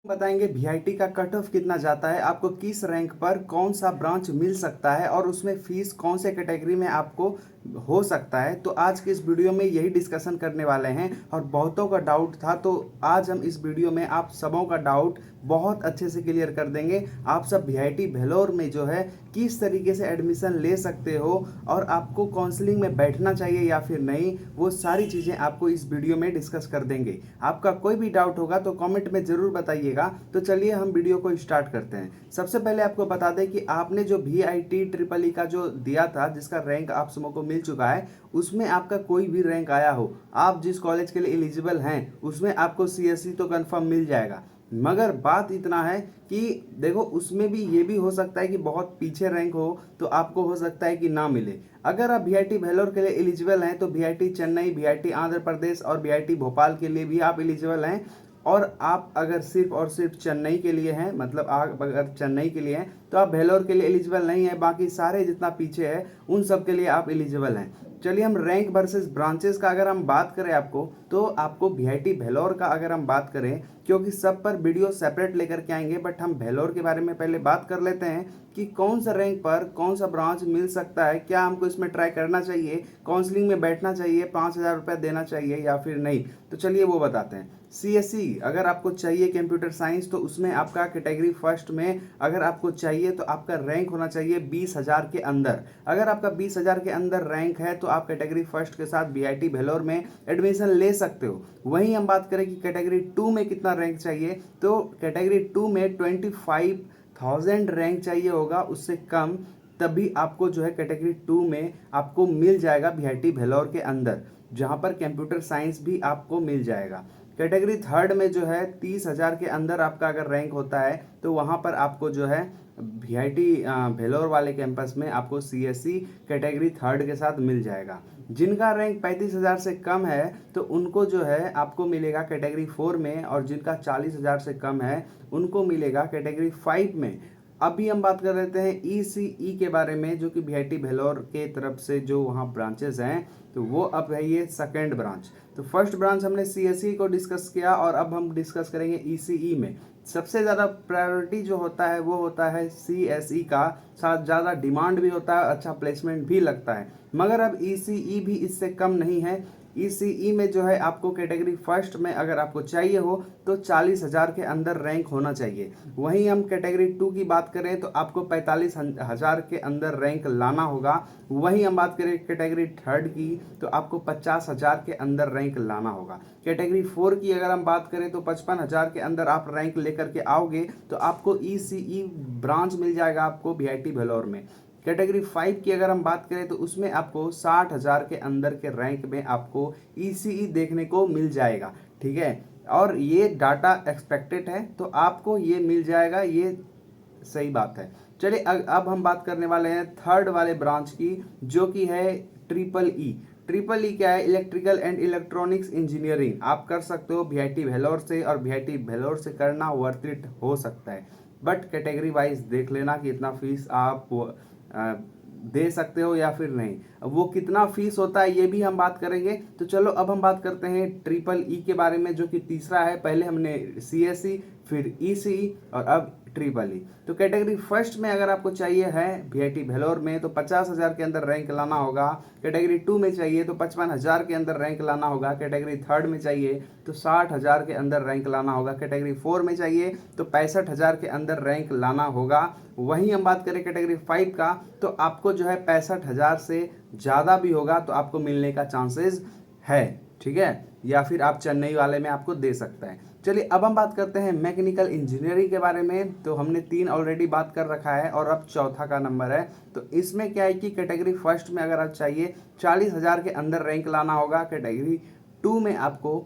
बताएंगे वीआईटी का cut off कितना जाता है, आपको किस रैंक पर कौन सा ब्रांच मिल सकता है और उसमें फीस कौन से कैटेगरी में आपको हो सकता है। तो आज के इस वीडियो में यही डिस्कशन करने वाले हैं और बहुतों का डाउट था, तो आज हम इस वीडियो में आप सबों का डाउट बहुत अच्छे से क्लियर कर देंगे। आप सब वीआईटी भेलोर में जो है किस तरीके से एडमिशन ले सकते हो और आपको काउंसलिंग में बैठना चाहिए या फिर नहीं, वो सारी चीज़ें आपको इस वीडियो में डिस्कस कर देंगे। आपका कोई भी डाउट होगा तो कमेंट में ज़रूर बताइएगा। तो चलिए हम वीडियो को स्टार्ट करते हैं। सबसे पहले आपको बता दें कि आपने जो वीआईटी ट्रिपल ई का जो दिया था, जिसका रैंक आप सबों को मिल चुका है, उसमें आपका कोई भी रैंक आया हो, आप जिस कॉलेज के लिए एलिजिबल हैं उसमें आपको सीएससी तो कंफर्म मिल जाएगा। मगर बात इतना है कि देखो, उसमें भी ये भी हो सकता है कि बहुत पीछे रैंक हो तो आपको हो सकता है कि ना मिले। अगर आप वीआईटी भेलोर के लिए एलिजिबल हैं तो वीआईटी चेन्नई, वीआईटी आंध्र प्रदेश और वीआईटी भोपाल के लिए भी आप एलिजिबल हैं। और आप अगर सिर्फ और सिर्फ चेन्नई के लिए हैं, मतलब आप अगर चेन्नई के लिए हैं तो आप भेलोर के लिए एलिजिबल नहीं है। बाकी सारे जितना पीछे है उन सब के लिए आप एलिजिबल हैं। चलिए हम रैंक वर्सेस ब्रांचेस का अगर हम बात करें आपको, तो आपको वीआईटी भेलोर का अगर हम बात करें, क्योंकि सब पर वीडियो सेपरेट लेकर के आएंगे, बट हम भेलोर के बारे में पहले बात कर लेते हैं कि कौन सा रैंक पर कौन सा ब्रांच मिल सकता है, क्या हमको इसमें ट्राई करना चाहिए, काउंसलिंग में बैठना चाहिए, 5,000 रुपये देना चाहिए या फिर नहीं। तो चलिए वो बताते हैं। सीएससी अगर आपको चाहिए कंप्यूटर साइंस, तो उसमें आपका कैटेगरी फर्स्ट में अगर आपको चाहिए तो आपका रैंक होना चाहिए 20,000 के अंदर। अगर आपका 20,000 के अंदर रैंक है तो आप कैटेगरी फर्स्ट के साथ वीआईटी भेलोर में एडमिशन ले सकते हो। वहीं हम बात करें कि कैटेगरी 2 में कितना रैंक चाहिए, तो कैटेगरी 2 में 25,000 रैंक चाहिए होगा, उससे कम तभी आपको जो है कैटेगरी 2 में आपको मिल जाएगा वीआईटी भेलोर के अंदर, जहां पर कंप्यूटर साइंस भी आपको मिल जाएगा। कैटेगरी थर्ड में जो है 30,000 के अंदर आपका अगर रैंक होता है तो वहां पर आपको जो है वीआईटी भेलोर वाले कैंपस में आपको सीएससी कैटेगरी थर्ड के साथ मिल जाएगा। जिनका रैंक 35,000 से कम है तो उनको जो है आपको मिलेगा कैटेगरी 4 में, और जिनका 40,000 से कम है उनको मिलेगा कैटेगरी 5 में। अभी हम बात कर लेते हैं ईसीई के बारे में, जो कि वीआईटी भेलोर के तरफ से जो वहाँ ब्रांचेस हैं, तो वो अब है ये सेकेंड ब्रांच। तो फर्स्ट ब्रांच हमने सीएसई को डिस्कस किया और अब हम डिस्कस करेंगे ईसीई में। सबसे ज़्यादा प्रायोरिटी जो होता है वो होता है सीएसई का, साथ ज़्यादा डिमांड भी होता है, अच्छा प्लेसमेंट भी लगता है। मगर अब ईसीई भी इससे कम नहीं है। ईसीई में जो है आपको कैटेगरी फर्स्ट में अगर आपको चाहिए हो तो 40,000 के अंदर रैंक होना चाहिए। वहीं हम कैटेगरी 2 की बात करें तो आपको 45,000 के अंदर रैंक लाना होगा। वहीं हम बात करें कैटेगरी थर्ड की तो आपको 50,000 के अंदर रैंक लाना होगा। कैटेगरी 4 की अगर हम बात करें तो 55,000 के अंदर आप रैंक लेकर के आओगे तो आपको ईसीई ब्रांच मिल जाएगा आपको वीआईटी भेलोर में। कैटेगरी 5 की अगर हम बात करें तो उसमें आपको 60,000 के अंदर के रैंक में आपको ईसीई देखने को मिल जाएगा। ठीक है, और ये डाटा एक्सपेक्टेड है तो आपको ये मिल जाएगा, ये सही बात है। चलिए अब हम बात करने वाले हैं थर्ड वाले ब्रांच की, जो कि है ट्रिपल ई। ट्रिपल ई क्या है? Electrical and electronics engineering. आप कर सकते हो वीआईटी भेलोर से, और वीआईटी भेलोर से करना वर्थ इट हो सकता है, बट कैटेगरी वाइज देख लेना कि इतना फीस आप दे सकते हो या फिर नहीं। अब वो कितना फीस होता है ये भी हम बात करेंगे। तो चलो अब हम बात करते हैं ट्रिपल ई के बारे में, जो कि तीसरा है। पहले हमने सीएसई, फिर ईसीई और अब ट्रिपल ई। तो कैटेगरी फर्स्ट में अगर आपको चाहिए है वीआईटी भेलोर में तो 50,000 के अंदर रैंक लाना होगा। कैटेगरी 2 में चाहिए तो 55,000 के अंदर रैंक लाना होगा। कैटेगरी थर्ड में चाहिए तो 60,000 के अंदर रैंक लाना होगा। कैटेगरी 4 में चाहिए तो 65,000 के अंदर रैंक लाना होगा। वहीं हम बात करें कैटेगरी 5 का तो आपको जो है 65,000 से ज़्यादा भी होगा तो आपको मिलने का चांसेस है। ठीक है, या फिर आप चेन्नई वाले में आपको दे सकता है। चलिए अब हम बात करते हैं मैकेनिकल इंजीनियरिंग के बारे में। तो हमने 3 ऑलरेडी बात कर रखा है और अब चौथा का नंबर है। तो इसमें क्या है कि कैटेगरी फर्स्ट में अगर आप चाहिए 40,000 के अंदर रैंक लाना होगा। कैटेगरी 2 में आपको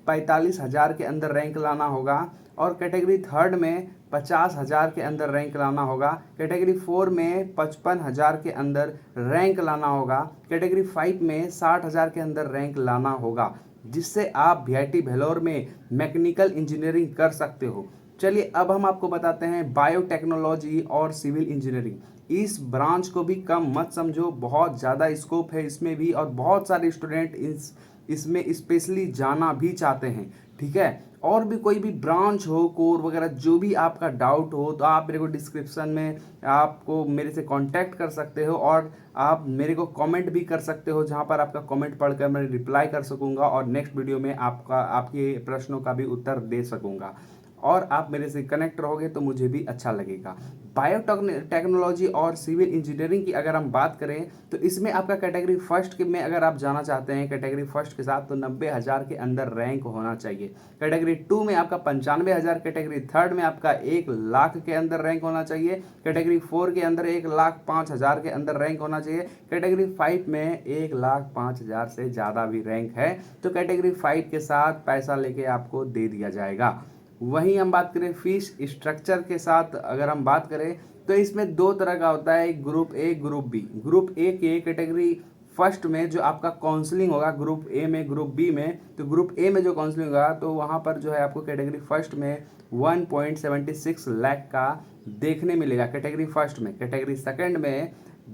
45,000 के अंदर रैंक लाना होगा, और कैटेगरी थर्ड में 50,000 के अंदर रैंक लाना होगा। कैटेगरी 4 में 55,000 के अंदर रैंक लाना होगा। कैटेगरी 5 में 60,000 के अंदर रैंक लाना होगा, जिससे आप वीआईटी भेलोर में मैकेनिकल इंजीनियरिंग कर सकते हो। चलिए अब हम आपको बताते हैं बायोटेक्नोलॉजी और सिविल इंजीनियरिंग। इस ब्रांच को भी कम मत समझो, बहुत ज़्यादा स्कोप है इसमें भी, और बहुत सारे स्टूडेंट इसमें स्पेशली जाना भी चाहते हैं। ठीक है, और भी कोई भी ब्रांच हो, कोर वगैरह, जो भी आपका डाउट हो तो आप मेरे को डिस्क्रिप्शन में आपको मेरे से कांटेक्ट कर सकते हो, और आप मेरे को कमेंट भी कर सकते हो, जहां पर आपका कमेंट पढ़कर मैं रिप्लाई कर सकूंगा और नेक्स्ट वीडियो में आपके प्रश्नों का भी उत्तर दे सकूंगा, और आप मेरे से कनेक्ट रहोगे तो मुझे भी अच्छा लगेगा। बायोटेक्नोलॉजी और सिविल इंजीनियरिंग की अगर हम बात करें तो इसमें आपका कैटेगरी फर्स्ट के में अगर आप जाना चाहते हैं कैटेगरी फर्स्ट के साथ, तो 90,000 के अंदर रैंक होना चाहिए। कैटेगरी 2 में आपका 95,000, कैटेगरी थर्ड में आपका 1,00,000 के अंदर रैंक होना चाहिए, कैटेगरी 4 के अंदर 1,05,000 के अंदर रैंक होना चाहिए, कैटेगरी 5 में 1,05,000 से ज़्यादा भी रैंक है तो कैटेगरी 5 के साथ पैसा लेके आपको दे दिया जाएगा। वहीं हम बात करें फीस स्ट्रक्चर के साथ, अगर हम बात करें तो इसमें दो तरह का होता है, group A group B. Group A के कैटेगरी फर्स्ट में जो आपका काउंसलिंग होगा ग्रुप ए में, ग्रुप बी में, तो ग्रुप ए में जो काउंसलिंग होगा तो वहाँ पर जो है आपको कैटेगरी फर्स्ट में 1.76 लाख का देखने मिलेगा कैटेगरी फर्स्ट में। कैटेगरी सेकंड में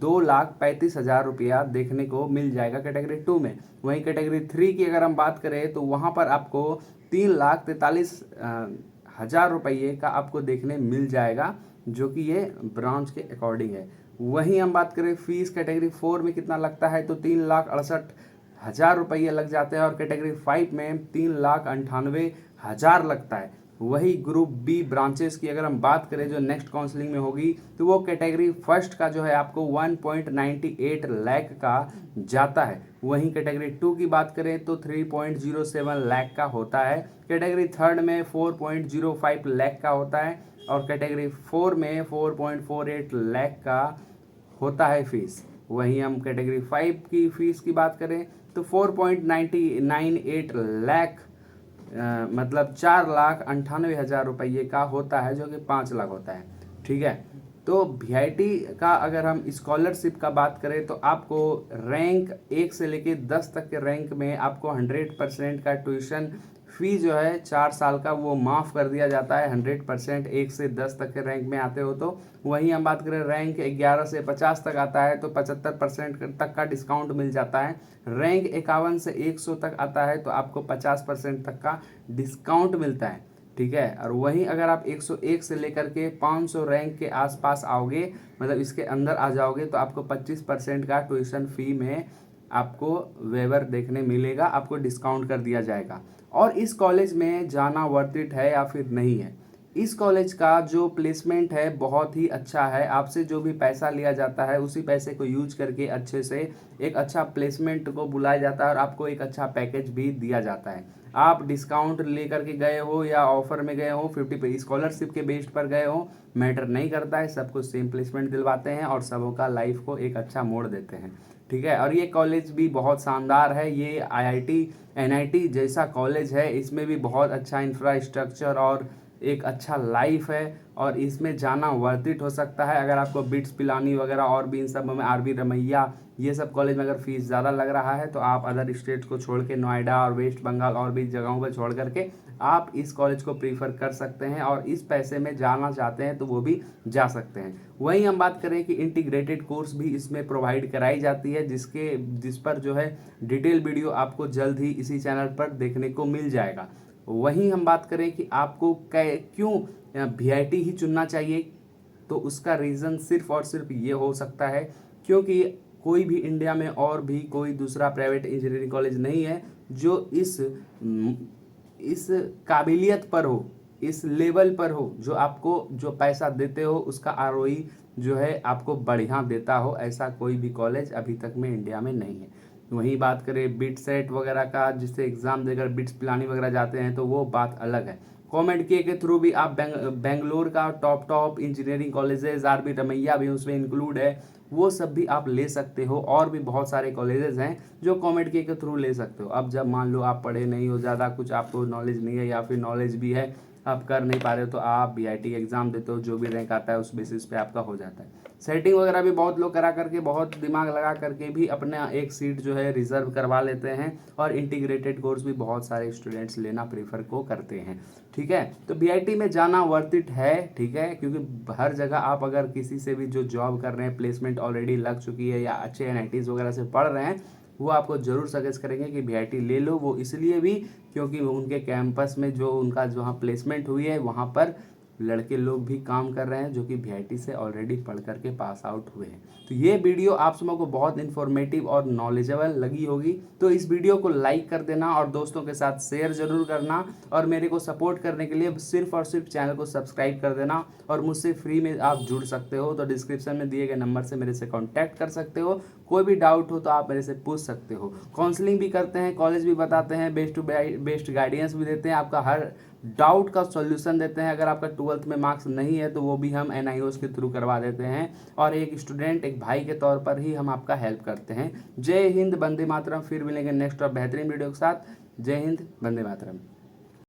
2,35,000 रुपया देखने को मिल जाएगा कैटेगरी 2 में। वहीं कैटेगरी 3 की अगर हम बात करें तो वहाँ पर आपको 3,43,000 रुपये का आपको देखने मिल जाएगा, जो कि ये ब्रांच के अकॉर्डिंग है। वहीं हम बात करें फीस कैटेगरी 4 में कितना लगता है तो 3,68,000 रुपये लग जाते हैं, और कैटेगरी 5 में 3,98,000 लगता है। वही ग्रुप बी ब्रांचेस की अगर हम बात करें जो नेक्स्ट काउंसलिंग में होगी तो वो कैटेगरी फर्स्ट का जो है आपको 1.98 लाख का जाता है। वहीं कैटेगरी 2 की बात करें तो 3.07 लाख का होता है, कैटेगरी थर्ड में 4.05 लाख का होता है, और कैटेगरी 4 में 4.48 लाख का होता है फीस। वहीं हम कैटेगरी 5 की फीस की बात करें तो 4.98 लाख मतलब 4,98,000 रुपये का होता है, जो कि 5 लाख होता है। ठीक है, तो वीआईटी का अगर हम स्कॉलरशिप का बात करें तो आपको रैंक 1 से लेके 10 तक के रैंक में आपको 100% का ट्यूशन फी जो है 4 साल का वो माफ़ कर दिया जाता है 100%। 1 से 10 तक के रैंक में आते हो तो। वहीं हम बात करें रैंक 11 से 50 तक आता है तो 75% तक का डिस्काउंट मिल जाता है। रैंक 51 से 100 तक आता है तो आपको 50% तक का डिस्काउंट मिलता है। ठीक है, और वहीं अगर आप 101 से लेकर के 500 रैंक के आसपास आओगे, मतलब इसके अंदर आ जाओगे, तो आपको 25% का ट्यूशन फी में आपको वेवर देखने मिलेगा, आपको डिस्काउंट कर दिया जाएगा। और इस कॉलेज में जाना वर्थ इट है या फिर नहीं है? इस कॉलेज का जो प्लेसमेंट है बहुत ही अच्छा है। आपसे जो भी पैसा लिया जाता है उसी पैसे को यूज करके अच्छे से एक अच्छा प्लेसमेंट को बुलाया जाता है और आपको एक अच्छा पैकेज भी दिया जाता है। आप डिस्काउंट लेकर के गए हो या ऑफर में गए हो, 50 पे स्कॉलरशिप के बेस्ड पर गए हो, मैटर नहीं करता है। सबको सेम प्लेसमेंट दिलवाते हैं और सबों का लाइफ को एक अच्छा मोड़ देते हैं। ठीक है, और ये कॉलेज भी बहुत शानदार है। ये आईआईटी एनआईटी जैसा कॉलेज है, इसमें भी बहुत अच्छा इंफ्रास्ट्रक्चर और एक अच्छा लाइफ है, और इसमें जाना वर्थ इट हो सकता है। अगर आपको बिट्स पिलानी वगैरह और भी इन सब में, आरबी रमैया, ये सब कॉलेज में अगर फीस ज़्यादा लग रहा है तो आप अदर स्टेट को छोड़ के, नोएडा और वेस्ट बंगाल और भी जगहों पर छोड़ करके आप इस कॉलेज को प्रीफर कर सकते हैं, और इस पैसे में जाना चाहते हैं तो वो भी जा सकते हैं। वहीं हम बात करें कि इंटीग्रेटेड कोर्स भी इसमें प्रोवाइड कराई जाती है, जिस पर जो है डिटेल वीडियो आपको जल्द ही इसी चैनल पर देखने को मिल जाएगा। वहीं हम बात करें कि आपको क्यों वीआईटी ही चुनना चाहिए, तो उसका रीज़न सिर्फ और सिर्फ ये हो सकता है क्योंकि कोई भी इंडिया में और भी कोई दूसरा प्राइवेट इंजीनियरिंग कॉलेज नहीं है जो इस काबिलियत पर हो, इस लेवल पर हो, जो आपको जो पैसा देते हो उसका आरओई जो है आपको बढ़िया देता हो। ऐसा कोई भी कॉलेज अभी तक में इंडिया में नहीं है। वहीं बात करें बिट सेट वगैरह का, जिससे एग्ज़ाम देकर बिट्स पिलानी वगैरह जाते हैं, तो वो बात अलग है। कॉमेंट के थ्रू भी आप बेंगलोर का top engineering colleges, RB Ramaiah भी उसमें इंक्लूड है, वो सब भी आप ले सकते हो। और भी बहुत सारे कॉलेजेस हैं जो कॉमेंट के थ्रू ले सकते हो। अब जब मान लो आप पढ़े नहीं हो, ज़्यादा कुछ आपको नॉलेज नहीं है, या फिर नॉलेज भी है आप कर नहीं पा रहे हो, तो आप बीआईटी एग्ज़ाम देते हो, जो भी रैंक आता है उस बेसिस पे आपका हो जाता है। सेटिंग वगैरह भी बहुत लोग करा करके, बहुत दिमाग लगा करके भी अपना एक सीट जो है रिजर्व करवा लेते हैं, और इंटीग्रेटेड कोर्स भी बहुत सारे स्टूडेंट्स लेना प्रीफर को करते हैं। ठीक है, तो बीआईटी में जाना वर्थ इट है। ठीक है, क्योंकि हर जगह आप अगर किसी से भी जो जॉब कर रहे हैं, प्लेसमेंट ऑलरेडी लग चुकी है या अच्छे एनआईटीज़ वगैरह से पढ़ रहे हैं, वो आपको ज़रूर सजेस्ट करेंगे कि VIT ले लो। वो इसलिए भी क्योंकि उनके कैंपस में जो उनका जहाँ प्लेसमेंट हुई है वहाँ पर लड़के लोग भी काम कर रहे हैं जो कि VIT से ऑलरेडी पढ़ करके पास आउट हुए हैं। तो ये वीडियो आप सबों को बहुत इन्फॉर्मेटिव और नॉलेजेबल लगी होगी, तो इस वीडियो को लाइक कर देना और दोस्तों के साथ शेयर जरूर करना, और मेरे को सपोर्ट करने के लिए सिर्फ और सिर्फ चैनल को सब्सक्राइब कर देना। और मुझसे फ्री में आप जुड़ सकते हो, तो डिस्क्रिप्शन में दिए गए नंबर से मेरे से कॉन्टैक्ट कर सकते हो। कोई भी डाउट हो तो आप मेरे से पूछ सकते हो। काउंसलिंग भी करते हैं, कॉलेज भी बताते हैं, बेस्ट टू बेस्ट गाइडेंस भी देते हैं, आपका हर डाउट का सॉल्यूशन देते हैं। अगर आपका 12th में मार्क्स नहीं है तो वो भी हम NIOS के थ्रू करवा देते हैं, और एक स्टूडेंट एक भाई के तौर पर ही हम आपका हेल्प करते हैं। जय हिंद, वंदे मातरम। फिर मिलेंगे नेक्स्ट और बेहतरीन वीडियो के साथ। जय हिंद, वंदे मातरम।